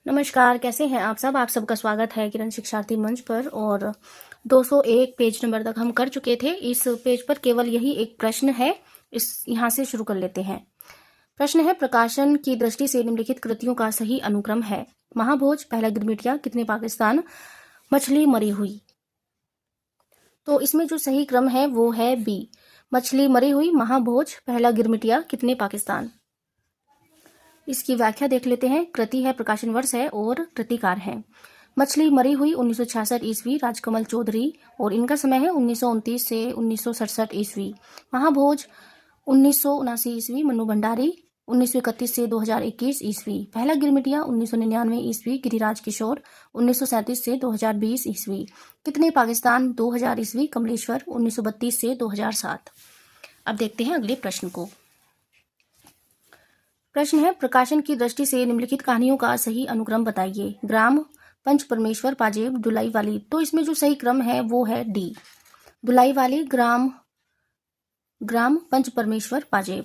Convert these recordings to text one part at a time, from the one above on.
नमस्कार, कैसे हैं आप सब? आप सबका स्वागत है किरण शिक्षार्थी मंच पर। और 201 पेज नंबर तक हम कर चुके थे। इस पेज पर केवल यही एक प्रश्न है, यहाँ से शुरू कर लेते हैं। प्रश्न है, प्रकाशन की दृष्टि से निम्नलिखित कृतियों का सही अनुक्रम है। महाभोज, पहला गिरमिटिया, कितने पाकिस्तान, मछली मरी हुई। तो इसमें जो सही क्रम है वो है बी, मछली मरी हुई, महाभोज, पहला गिरमिटिया, कितने पाकिस्तान। इसकी व्याख्या देख लेते हैं। कृति है, प्रकाशन वर्ष है और कृतिकार है। मछली मरी हुई 1966 ईस्वी, राजकमल चौधरी, और इनका समय है 1929 से 1967 ईस्वी। महाभोज 1979 ईस्वी, मन्नू भंडारी, 1931 से 2021 ईस्वी। पहला गिरमिटिया 1999 ईस्वी, गिरिराज किशोर, 1937 से 2020 ईस्वी। कितने पाकिस्तान 2000 ईस्वी, कमलेश्वर, 1932 से 2007। अब देखते हैं अगले प्रश्न को। प्रश्न है, प्रकाशन की दृष्टि से निम्नलिखित कहानियों का सही अनुक्रम बताइए। ग्राम, पंच परमेश्वर, पाजेब, दुलाई वाली। तो इसमें जो सही क्रम है वो है डी, दुलाई वाली, ग्राम, पंच परमेश्वर, पाजेब।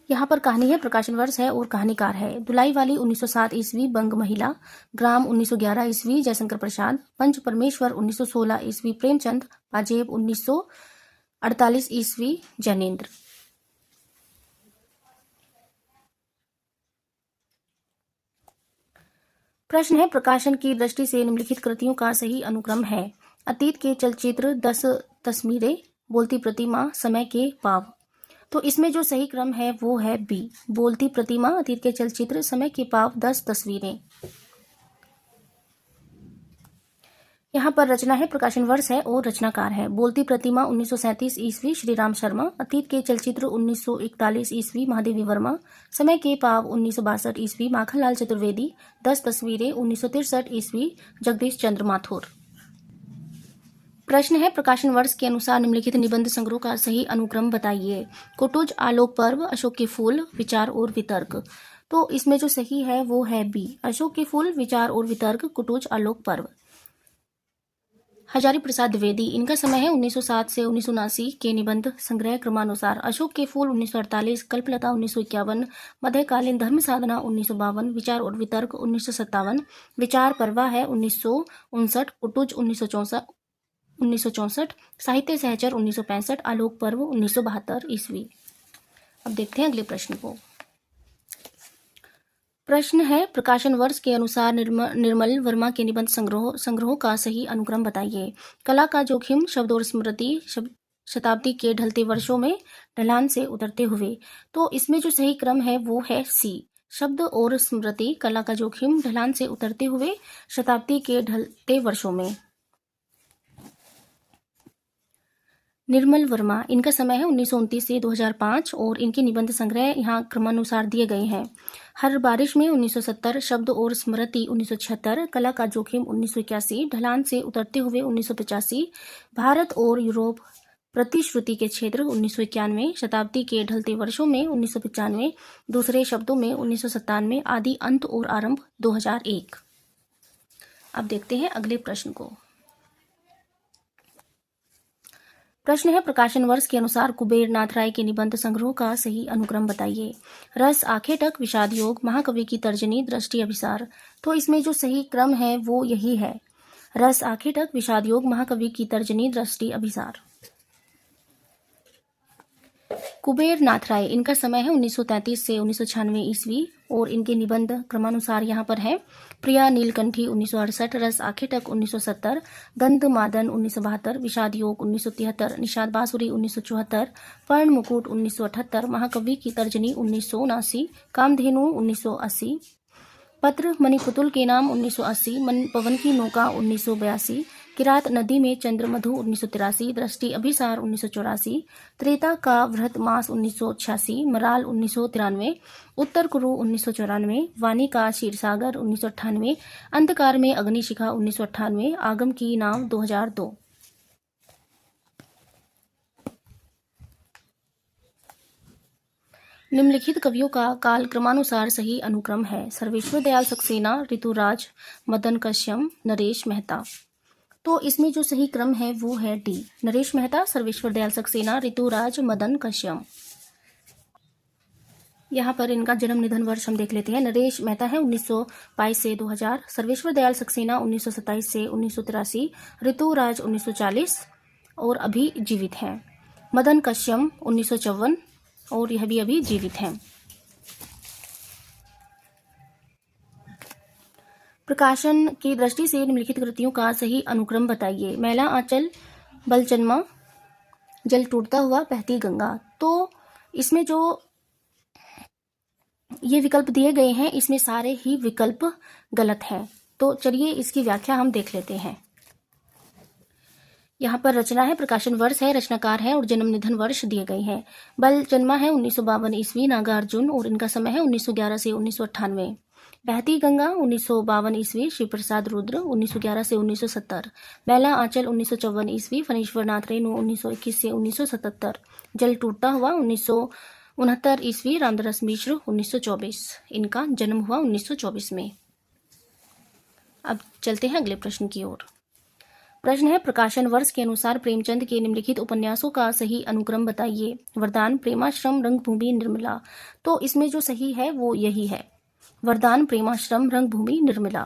यहाँ पर कहानी है, प्रकाशन वर्ष है और कहानीकार है। दुलाई वाली 1907 ईस्वी, बंग महिला। ग्राम 1911 ईस्वी, जयशंकर प्रसाद। पंच परमेश्वर 1916 ईस्वी, प्रेमचंद। पाजेब 1948 ईस्वी, जैनेन्द्र। प्रश्न है, प्रकाशन की दृष्टि से निम्नलिखित कृतियों का सही अनुक्रम है। अतीत के चलचित्र, 10 तस्वीरें, बोलती प्रतिमा, समय के पाव। तो इसमें जो सही क्रम है वो है बी, बोलती प्रतिमा, अतीत के चलचित्र, समय के पाव, 10 तस्वीरें। यहाँ पर रचना है, प्रकाशन वर्ष है और रचनाकार है। बोलती प्रतिमा 1937 ईस्वी, श्रीराम शर्मा। अतीत के चलचित्र 1941 ईस्वी, महादेवी वर्मा। समय के पाव 1962 ईस्वी, माखनलाल चतुर्वेदी। 10 तस्वीरें 1963 ईस्वी, जगदीश चंद्र माथुर। प्रश्न है, प्रकाशन वर्ष के अनुसार निम्नलिखित निबंध संग्रह का सही अनुक्रम बताइए। कुटुज, आलोक पर्व, अशोक के फूल, विचार और वितर्क। तो इसमें जो सही है वो है बी, अशोक के फूल, विचार और वितर्क, कुटुज, आलोक पर्व। हजारी प्रसाद द्विवेदी, इनका समय है 1907 से 1979 के निबंध संग्रह क्रमानुसार। अशोक के फूल 1948, कल्पलता 1951, मध्यकालीन धर्म साधना 1952, विचार और वितर्क 1957, विचार पर्वा है 1959, कुटुज 1964, साहित्य सहचर 1965, आलोक पर्व 1972 ईस्वी। अब देखते हैं अगले प्रश्न को। प्रश्न है, प्रकाशन वर्ष के अनुसार निर्मल वर्मा के निबंध संग्रहों का सही अनुक्रम बताइए। कला का जोखिम, शब्द और स्मृति, शताब्दी के ढलते वर्षों में, ढलान से उतरते हुए। तो इसमें जो सही क्रम है वो है सी, शब्द और स्मृति, कला का जोखिम, ढलान से उतरते हुए, शताब्दी के ढलते वर्षों में। निर्मल वर्मा, इनका समय है 1929 से 2005 और इनके निबंध संग्रह यहाँ क्रमानुसार दिए गए हैं। हर बारिश में 1970, शब्द और स्मृति 1976, कला का जोखिम 1981, ढलान से उतरते हुए 1985, भारत और यूरोप, प्रतिश्रुति के क्षेत्र 1991, शताब्दी के ढलते वर्षों में 1995, दूसरे शब्दों में 1997, आदि, अंत और आरंभ 2001। अब देखते हैं अगले प्रश्न को। प्रश्न है, प्रकाशन वर्ष के अनुसार कुबेर नाथ राय के निबंध संग्रह का सही अनुक्रम बताइए। रस, आखेटक, विषाद योग, महाकवि की तर्जनी, दृष्टि, अभिसार। तो इसमें जो सही क्रम है वो यही है, रस, आखेटक, विषाद योग, महाकवि की तर्जनी, दृष्टि, अभिसार। कुबेर नाथ राय, इनका समय है 1933 से 1996 ईस्वी और इनके निबंध क्रमानुसार यहाँ पर है। प्रिया नीलकंठी 1968, रस आखेटक 1970, गंध मादन 1972, विषाद योग 1973, निषाद बांसुरी 1974, पर्ण मुकुट 1978, महाकवि की तर्जनी 1979, कामधेनु 1980, पत्र मणिपुतुल के नाम 1980, पवन की नौका 1982, किरात नदी में चंद्रमधु 1983, दृष्टि अभिसार 1984, त्रेता का वृहत मास 1986, मराल 1993, उत्तर कुरु 1994, वाणी का क्षीरसागर 1998, अंधकार में अग्निशिखा 1998, आगम की नाव 2002। निम्नलिखित कवियों का काल क्रमानुसार सही अनुक्रम है। सर्वेश्वर दयाल सक्सेना, ऋतुराज, मदन कश्यप, नरेश मेहता। तो इसमें जो सही क्रम है वो है डी, नरेश मेहता, सर्वेश्वर दयाल सक्सेना, ऋतुराज, मदन कश्यप। यहाँ पर इनका जन्म निधन वर्ष हम देख लेते हैं। नरेश मेहता है 1922 से 2000, सर्वेश्वर दयाल सक्सेना 1927 से 1983, ऋतु राज 1940 और अभी जीवित हैं। मदन कश्यप 1954 और यह भी अभी जीवित हैं। प्रकाशन की दृष्टि से निम्नलिखित कृतियों का सही अनुक्रम बताइए। मैला आंचल, बलचन्मा, जल टूटता हुआ, बहती गंगा। तो इसमें जो ये विकल्प दिए गए हैं इसमें सारे ही विकल्प गलत हैं। तो चलिए इसकी व्याख्या हम देख लेते हैं। यहाँ पर रचना है, प्रकाशन वर्ष है, रचनाकार है और जन्म निधन वर्ष दिए गए हैं। बलचन्मा है 1952 ईस्वी, नागार्जुन और इनका समय है 1911 से 1998। बहती गंगा 1952 ईस्वी, शिव प्रसाद रुद्र 1911 से 1970। मैला आंचल 1954 ईस्वी, फणीश्वर नाथ रेणु 1921 से 1977। जल टूटता हुआ 1969 ईस्वी, रामदास मिश्र 1924। इनका जन्म हुआ 1924 में। अब चलते हैं अगले प्रश्न की ओर। प्रश्न है, प्रकाशन वर्ष के अनुसार प्रेमचंद के निम्नलिखित उपन्यासों का सही अनुक्रम बताइए। वरदान, प्रेमाश्रम, रंगभूमि, निर्मला। तो इसमें जो सही है वो यही है, वरदान, प्रेमाश्रम, रंगभूमि, निर्मला।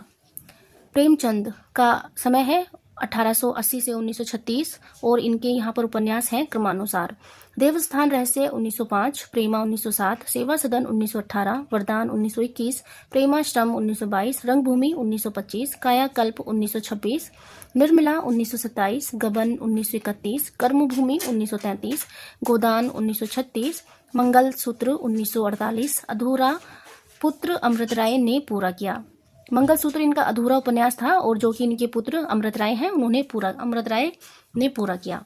प्रेमचंद का समय है 1880 से 1936 और इनके यहाँ पर उपन्यास हैं क्रमानुसार। देवस्थान रहस्य 1905, प्रेमा 1907, सेवा सदन 1918, वरदान 1921, प्रेमाश्रम 1922, रंगभूमि 1925, कायाकल्प 1926, निर्मला 1927, गबन 1931, कर्मभूमि 1933, गोदान 1936, मंगल सूत्र 1948, अधूरा पुत्र अमृत राय ने पूरा किया। मंगलसूत्र इनका अधूरा उपन्यास था और जो कि इनके पुत्र अमृत राय हैं उन्होंने अमृत राय ने पूरा किया।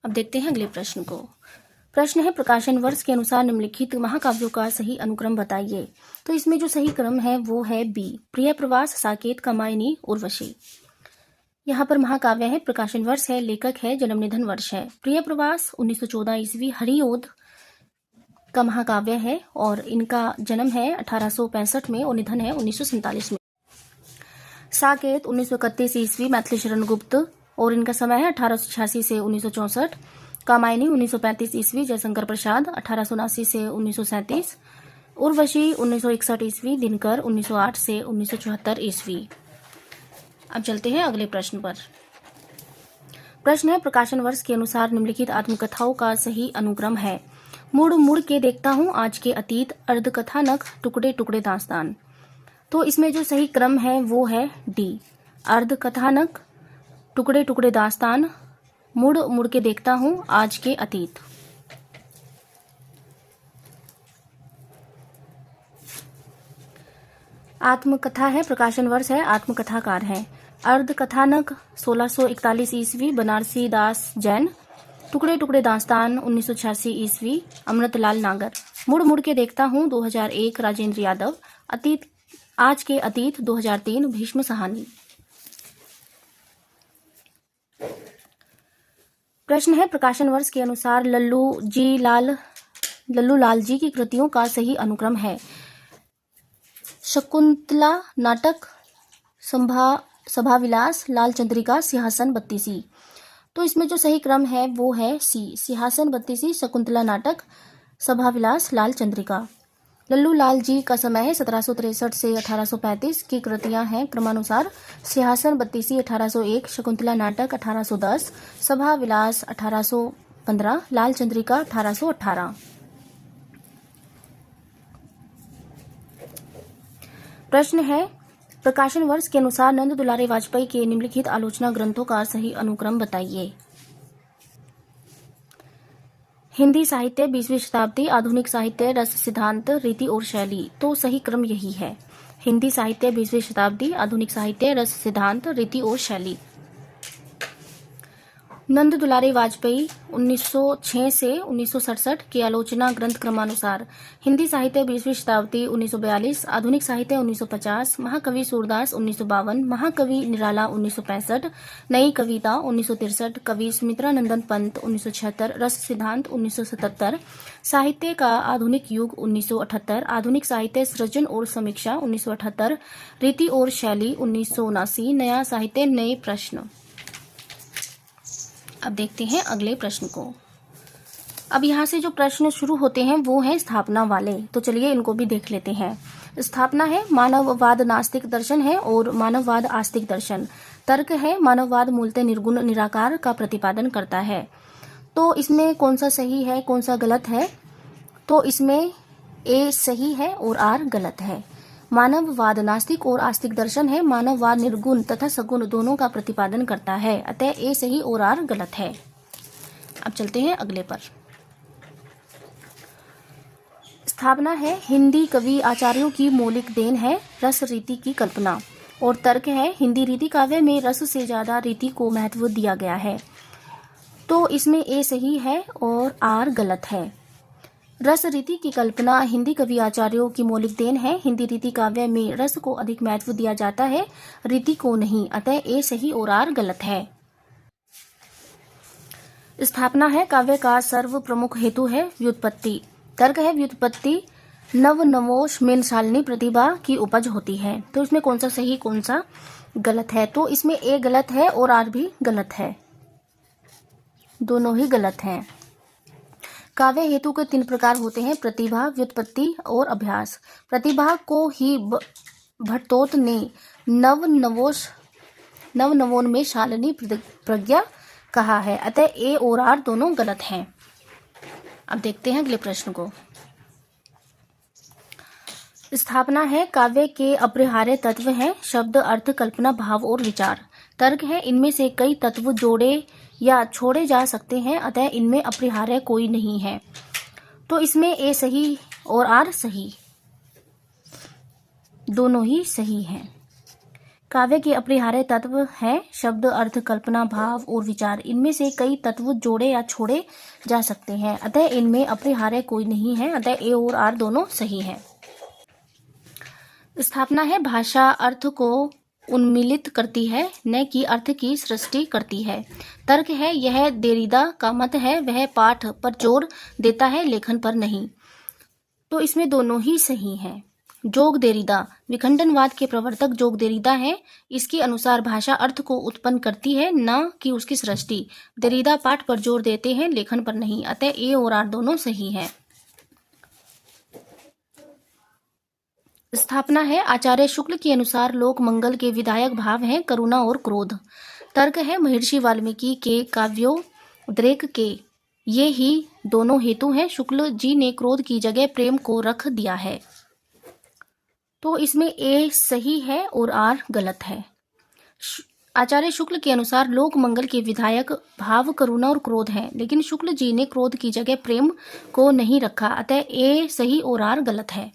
अब देखते हैं अगले प्रश्न को। प्रश्न है, प्रकाशन वर्ष के अनुसार निम्नलिखित महाकाव्यों का सही अनुक्रम बताइए। तो इसमें जो सही क्रम है वो है बी, प्रिय प्रवास, साकेत, कामायनी, उर्वशी। यहाँ पर महाकाव्य है, प्रकाशन वर्ष है, लेखक है, जन्म निधन वर्ष है। प्रिय प्रवास 1914 ईस्वी, हरिओद का महाकाव्य है और इनका जन्म है 1865 में और निधन है 1947 में। साकेत 1931 ईस्वी, मैथिली शरण गुप्त और इनका समय है 1886 से 1964। कामायनी 1935 ईस्वी, जयशंकर प्रसाद 1879 से 1937। उर्वशी 1961 ईस्वी, दिनकर 1908 से 1974 ईस्वी। अब चलते हैं अगले प्रश्न पर। प्रश्न है, प्रकाशन वर्ष के अनुसार निम्नलिखित आत्मकथाओं का सही अनुक्रम है। मुड़ मुड़ के देखता हूँ आज के अतीत, अर्धकथानक, टुकड़े टुकड़े दास्तान। तो इसमें जो सही क्रम है वो है डी, अर्धकथानक, टुकड़े टुकड़े दास्तान, मुड़ मुड़ के देखता हूँ आज के अतीत। आत्मकथा है, प्रकाशन वर्ष है, आत्मकथाकार है। अर्धकथानक 1641 ईस्वी, बनारसी दास जैन। टुकड़े टुकड़े दास्तान 1986 ईस्वी, अमृतलाल नागर। मुड़ मुड़ के देखता हूँ 2001, राजेंद्र यादव। अतीत, आज के अतीत 2003, भीष्म साहनी। प्रश्न है, प्रकाशन वर्ष के अनुसार लल्लू लाल जी की कृतियों का सही अनुक्रम है। शकुंतला नाटक, सभाविलास, लाल चंद्रिका, सिंहासन बत्तीसी। तो इसमें जो सही क्रम है वो है सी, सिंहासन बत्तीसी, शकुंतला नाटक, सभाविलास, लाल चंद्रिका। लल्लू लाल जी का समय है 1763 से 1835 की कृतियां हैं क्रमानुसार। सिंहासन बत्तीसी 1801, शकुंतला नाटक 1810, सभाविलास 1815, लाल चंद्रिका 1818। प्रश्न है, प्रकाशन वर्ष के अनुसार नंद दुलारे वाजपेयी के निम्नलिखित आलोचना ग्रंथों का सही अनुक्रम बताइए। हिंदी साहित्य 20वीं शताब्दी, आधुनिक साहित्य, रस सिद्धांत, रीति और शैली। तो सही क्रम यही है, हिंदी साहित्य 20वीं शताब्दी, आधुनिक साहित्य, रस सिद्धांत, रीति और शैली। नंद दुलारे वाजपेयी 1906 से 1967 के आलोचना ग्रंथ क्रमानुसार। हिंदी साहित्य 20वीं शताब्दी 1942, आधुनिक साहित्य 1950, महाकवि सूरदास 1952, महाकवि निराला 1965, नई कविता 1963, कवि सुमित्रा नंदन पंत 1976, रस सिद्धांत 1977, साहित्य का आधुनिक युग 1978, आधुनिक साहित्य सृजन और समीक्षा 1978, रीति और शैली 1979, नया साहित्य, नए प्रश्न। अब देखते हैं अगले प्रश्न को। अब यहाँ से जो प्रश्न शुरू होते हैं वो हैं स्थापना वाले, तो चलिए इनको भी देख लेते हैं। स्थापना है मानववाद नास्तिक दर्शन है और मानववाद आस्तिक दर्शन। तर्क है मानववाद मूलतः निर्गुण निराकार का प्रतिपादन करता है। तो इसमें कौन सा सही है कौन सा गलत है? तो इसमें ए सही है और आर गलत है। मानववाद नास्तिक और आस्तिक दर्शन है। मानववाद निर्गुण तथा सगुण दोनों का प्रतिपादन करता है, अतः ए सही और आर गलत है। अब चलते हैं अगले पर। स्थापना है हिंदी कवि आचार्यों की मौलिक देन है रस रीति की कल्पना। और तर्क है हिंदी रीति काव्य में रस से ज्यादा रीति को महत्व दिया गया है। तो इसमें ए सही है और आर गलत है। रस रीति की कल्पना हिंदी कवि आचार्यों की मौलिक देन है। हिंदी रीति काव्य में रस को अधिक महत्व दिया जाता है, रीति को नहीं, अतः ए सही और आर गलत है। स्थापना है काव्य का सर्व प्रमुख हेतु है व्युत्पत्ति। तर्क है व्युत्पत्ति नव नवोश मेलशालिनी प्रतिभा की उपज होती है। तो इसमें कौन सा सही कौन सा गलत है? तो इसमें ए गलत है और आर भी गलत है, दोनों ही गलत हैं। काव्य हेतु के 3 प्रकार होते हैं, प्रतिभा, व्युत्पत्ति और अभ्यास। प्रतिभा को ही भट्टोत ने नवनवोन्मेषशालिनी प्रज्ञा कहा है, अतः ए और आर दोनों गलत हैं। अब देखते हैं अगले प्रश्न को। स्थापना है काव्य के अपरिहार्य तत्व हैं शब्द, अर्थ, कल्पना, भाव और विचार। तर्क है इनमें से कई तत्व जोड़े या छोड़े जा सकते हैं, अतः इनमें अपरिहार्य कोई नहीं है। तो इसमें ए सही और आर सही, दोनों ही सही हैं। काव्य के अपरिहार्य तत्व हैं शब्द, अर्थ, कल्पना, भाव और विचार। इनमें से कई तत्व जोड़े या छोड़े जा सकते हैं, अतः इनमें अपरिहार्य कोई नहीं है, अतः ए और आर दोनों सही हैं। स्थापना है भाषा अर्थ को उन्मीलित करती है, न कि अर्थ की सृष्टि करती है। तर्क है यह देरिदा का मत है, वह पाठ पर जोर देता है लेखन पर नहीं। तो इसमें दोनों ही सही हैं। जोग देरिदा विखंडनवाद के प्रवर्तक जोग देरिदा है। इसके अनुसार भाषा अर्थ को उत्पन्न करती है, न कि उसकी सृष्टि। देरिदा पाठ पर जोर देते हैं लेखन पर नहीं, अतः ए और आर दोनों सही हैं। स्थापना है आचार्य शुक्ल के अनुसार लोक मंगल के विधायक भाव हैं करुणा और क्रोध। तर्क है महर्षि वाल्मीकि के काव्योद्रेक के ये ही दोनों हेतु हैं। शुक्ल जी ने क्रोध की जगह प्रेम को रख दिया है। तो इसमें ए सही है और आर गलत है। आचार्य शुक्ल के अनुसार लोक मंगल के विधायक भाव करुणा और क्रोध हैं, लेकिन शुक्ल जी ने क्रोध की जगह प्रेम को नहीं रखा, अतः ए सही और आर गलत है।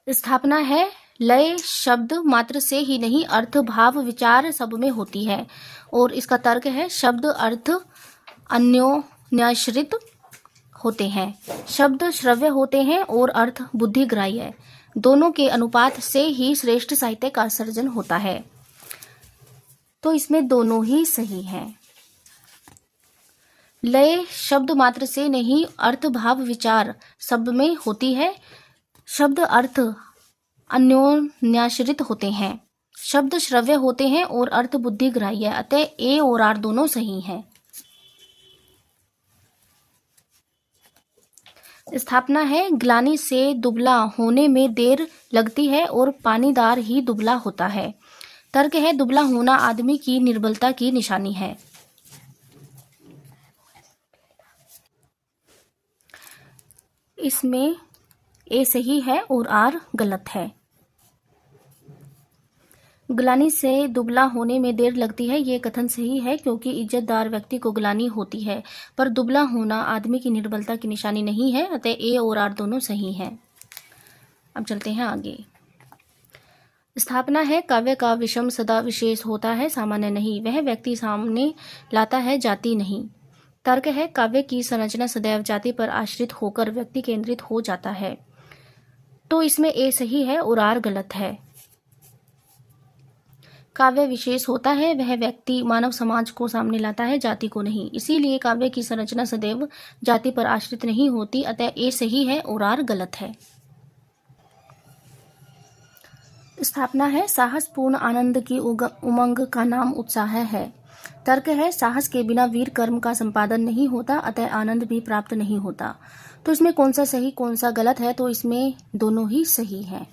स्थापना है लय शब्द मात्र से ही नहीं अर्थ भाव विचार सब में होती है। और इसका तर्क है शब्द अर्थ अन्योन्याश्रित होते हैं। शब्द श्रव्य होते हैं और अर्थ बुद्धिग्राह्य, दोनों के अनुपात से ही श्रेष्ठ साहित्य का सर्जन होता है। तो इसमें दोनों ही सही हैं। लय शब्द मात्र से नहीं अर्थ भाव विचार सब में होती है। शब्द अर्थ अन्योन्याश्रित होते हैं, शब्द श्रव्य होते हैं और अर्थ बुद्धिग्राह्य, अतः ए और आर दोनों सही हैं। स्थापना है ग्लानि से दुबला होने में देर लगती है और पानीदार ही दुबला होता है। तर्क है दुबला होना आदमी की निर्बलता की निशानी है। इसमें ए सही है और आर गलत है। ग्लानि से दुबला होने में देर लगती है, ये कथन सही है क्योंकि इज्जतदार व्यक्ति को ग्लानि होती है, पर दुबला होना आदमी की निर्बलता की निशानी नहीं है, अतः ए और आर दोनों सही हैं। अब चलते हैं आगे। स्थापना है काव्य का विषम सदा विशेष होता है, सामान्य नहीं। वह व्यक्ति सामने लाता है, जाति नहीं। तर्क है काव्य की संरचना सदैव जाति पर आश्रित होकर व्यक्ति केंद्रित हो जाता है। तो इसमें ए सही है और आर गलत है। काव्य विशेष होता है, वह व्यक्ति मानव समाज को सामने लाता है, जाति को नहीं। इसीलिए काव्य की संरचना सदैव जाति पर आश्रित नहीं होती, अतः ए सही है और आर गलत है। स्थापना है साहसपूर्ण आनंद की उमंग का नाम उत्साह है। तर्क है साहस के बिना वीर कर्म का संपादन नहीं होता, अतः आनंद भी प्राप्त नहीं होता। तो इसमें कौन सा सही कौन सा गलत है? तो इसमें दोनों ही सही है।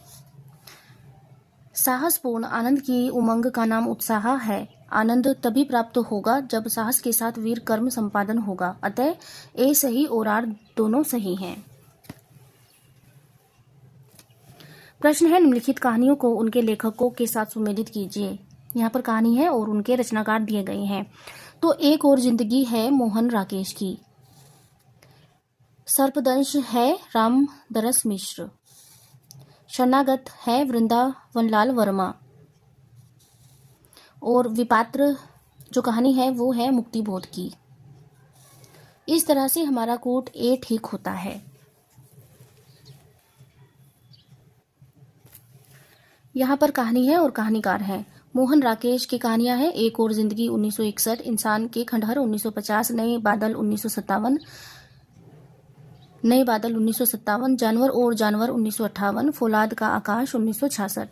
साहसपूर्ण आनंद की उमंग का नाम उत्साह है। आनंद तभी प्राप्त होगा जब साहस के साथ वीर कर्म संपादन होगा, अतः ए सही और आर दोनों सही हैं। प्रश्न है निम्नलिखित कहानियों को उनके लेखकों के साथ सुमेलित कीजिए। यहाँ पर कहानी है और उनके रचनाकार दिए गए हैं। तो एक और जिंदगी है मोहन राकेश की, सर्पदंश है रामदरस मिश्र, शरणागत है वृंदावनलाल वर्मा, और विपात्र जो कहानी है वो है मुक्तिबोध की। इस तरह से हमारा कोट ए ठीक होता है। यहाँ पर कहानी है और कहानीकार है। मोहन राकेश की कहानियां हैं एक और जिंदगी 1961, इंसान के खंडहर 1950, नए बादल 1957, नए बादल 1957, जानवर और जानवर 1958, फौलाद का आकाश 1966।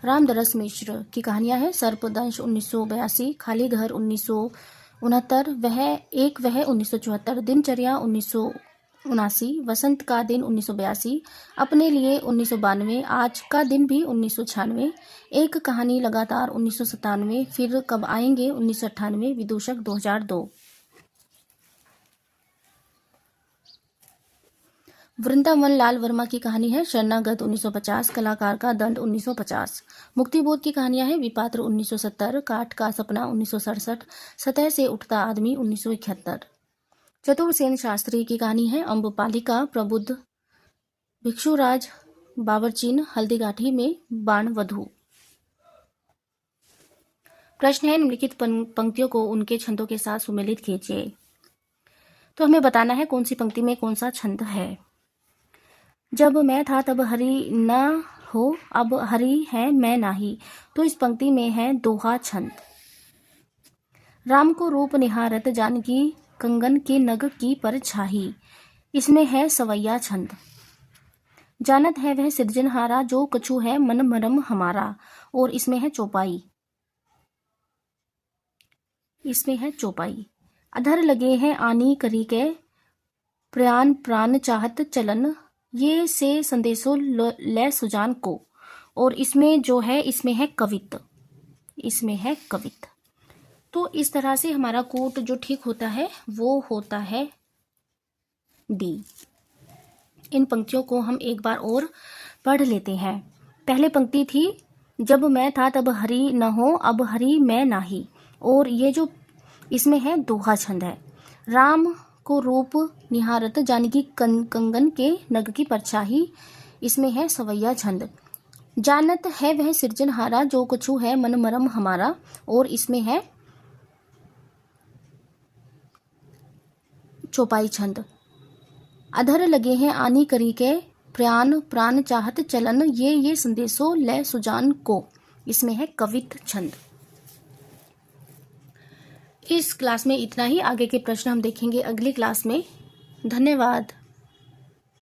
रामदरस मिश्र की कहानियां हैं सर्पदंश 1982, खाली घर 1969, वह 1974, दिनचर्या 1979, वसंत का दिन 1982, अपने लिए 1992, आज का दिन भी 1996, एक कहानी लगातार 1997, फिर कब आएंगे 1998, विदूषक 2002। वृंदावन लाल वर्मा की कहानी है शरणागत 1950, कलाकार का दंड 1950। मुक्तिबोध की कहानियां हैं विपात्र 1970, काठ का सपना 1967, सतह से उठता आदमी 1971। चतुरसेन शास्त्री की कहानी है अम्बपालिका, प्रबुद्ध, भिक्षुराज, बाबरचीन, हल्दीघाटी में बाणवधु। प्रश्न है निम्नलिखित पंक्तियों को उनके छंदों के साथ सुमेलित कीजिए। तो हमें बताना है कौन सी पंक्ति में कौन सा छंद है। जब मैं था तब हरि न हो, अब हरि है मैं नाही। तो इस पंक्ति में है दोहा छंद। राम को रूप निहारत जानकी, कंगन के नग की परछाई। इसमें है सवैया छंद। जानत है वह सिरजनहारा, जो कछु है मन मरम हमारा। और इसमें है चौपाई। इसमें है चौपाई। अधर लगे हैं आनी करी के, प्राण प्राण चाहत चलन। ये से संदेशो ले सुजान को। और इसमें जो है इसमें है कवित। इसमें है कवित। तो इस तरह से हमारा कोट जो ठीक होता है वो होता है डी। इन पंक्तियों को हम एक बार और पढ़ लेते हैं। पहले पंक्ति थी जब मैं था तब हरि न हो, अब हरि मैं नाही। और ये जो इसमें है दोहा छंद है। राम को रूप निहारत जानकी, कंगन के नग की परछाई। इसमें है सवैया छंद। जानत है वह सिरजनहारा, जो कछु है मन मरम हमारा। और इसमें है चौपाई छंद। अधर लगे हैं आनी करी के, प्राण प्राण चाहत चलन। ये संदेशो ले सुजान को। इसमें है कवित छंद। इस क्लास में इतना ही। आगे के प्रश्न हम देखेंगे अगली क्लास में। धन्यवाद।